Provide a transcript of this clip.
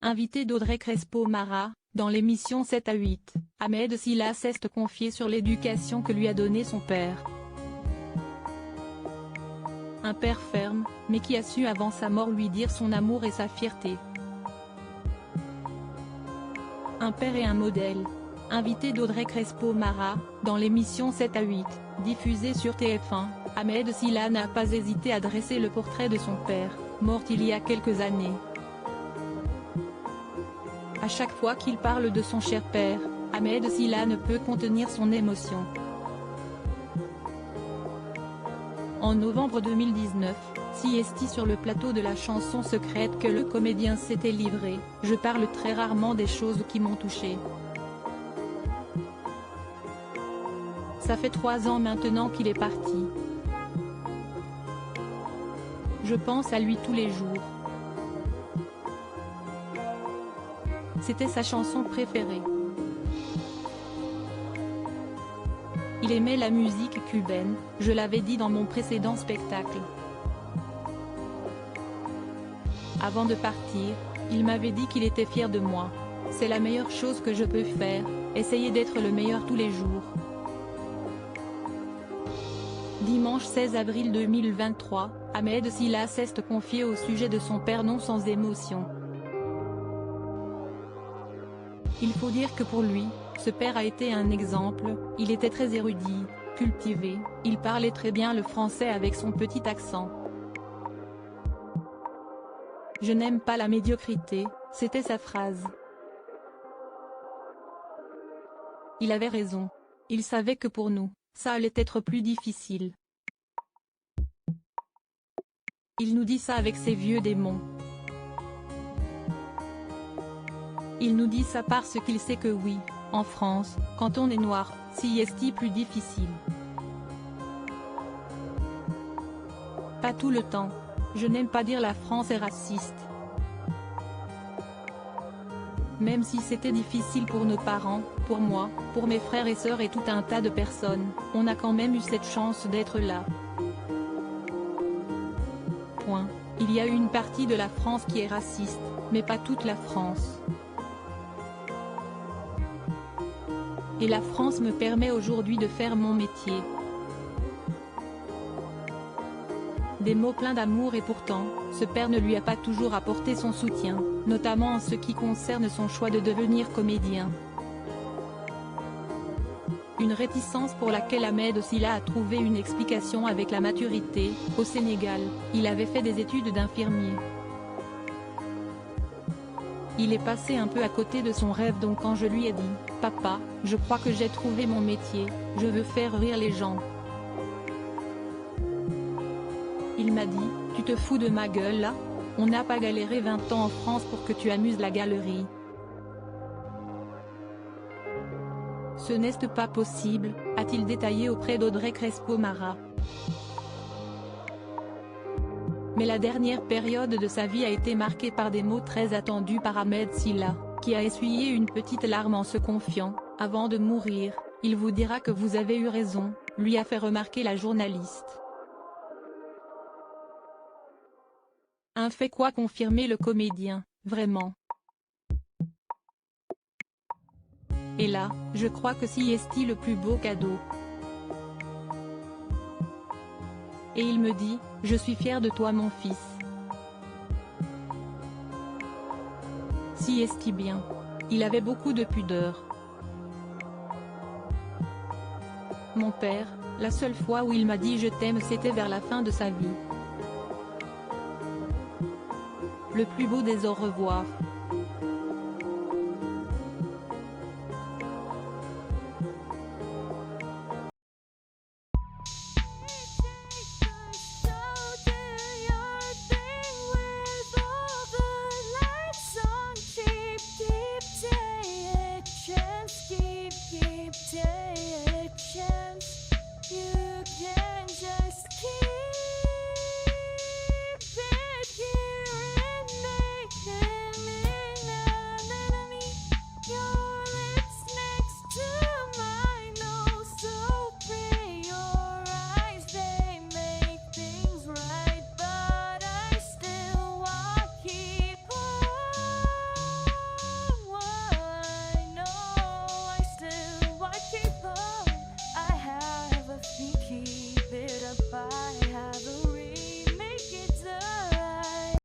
Invité d'Audrey Crespo-Mara, dans l'émission 7 à 8, Ahmed Silla s'est confié sur l'éducation que lui a donnée son père. Un père ferme, mais qui a su avant sa mort lui dire son amour et sa fierté. Un père et un modèle. Invité d'Audrey Crespo-Mara, dans l'émission 7 à 8, diffusée sur TF1, Ahmed Silla n'a pas hésité à dresser le portrait de son père, mort il y a quelques années. À chaque fois qu'il parle de son cher père, Ahmed Silla ne peut contenir son émotion. En novembre 2019, Siesti sur le plateau de la chanson secrète que le comédien s'était livré, « Je parle très rarement des choses qui m'ont touché. Ça fait 3 ans maintenant qu'il est parti. Je pense à lui tous les jours. C'était sa chanson préférée. Il aimait la musique cubaine, je l'avais dit dans mon précédent spectacle. Avant de partir, il m'avait dit qu'il était fier de moi. C'est la meilleure chose que je peux faire, essayer d'être le meilleur tous les jours. » Dimanche 16 avril 2023, Ahmed Silla s'est confié au sujet de son père non sans émotion. Il faut dire que pour lui, ce père a été un exemple, il était très érudit, cultivé, il parlait très bien le français avec son petit accent. « Je n'aime pas la médiocrité », c'était sa phrase. Il avait raison. Il savait que pour nous, ça allait être plus difficile. Il nous dit ça avec ses vieux démons. Il nous dit ça parce qu'il sait que oui, en France, quand on est noir, c'est plus difficile. Pas tout le temps. Je n'aime pas dire la France est raciste. Même si c'était difficile pour nos parents, pour moi, pour mes frères et sœurs et tout un tas de personnes, on a quand même eu cette chance d'être là. Point. Il y a une partie de la France qui est raciste, mais pas toute la France. Et la France me permet aujourd'hui de faire mon métier. Des mots pleins d'amour et pourtant, ce père ne lui a pas toujours apporté son soutien, notamment en ce qui concerne son choix de devenir comédien. Une réticence pour laquelle Ahmed Silla a trouvé une explication avec la maturité. Au Sénégal, il avait fait des études d'infirmier. Il est passé un peu à côté de son rêve, donc quand je lui ai dit « Papa, je crois que j'ai trouvé mon métier, je veux faire rire les gens », il m'a dit « Tu te fous de ma gueule là? On n'a pas galéré 20 ans en France pour que tu amuses la galerie. Ce n'est pas possible », a-t-il détaillé auprès d'Audrey Crespo-Mara. Mais la dernière période de sa vie a été marquée par des mots très attendus par Ahmed Silla, qui a essuyé une petite larme en se confiant. « Avant de mourir, il vous dira que vous avez eu raison », lui a fait remarquer la journaliste. Un fait quoi confirmer le comédien, vraiment. Et là, je crois que c'est le plus beau cadeau. Et il me dit, je suis fier de toi mon fils. C'est bien. Il avait beaucoup de pudeur. Mon père, la seule fois où il m'a dit je t'aime c'était vers la fin de sa vie. Le plus beau des au revoir.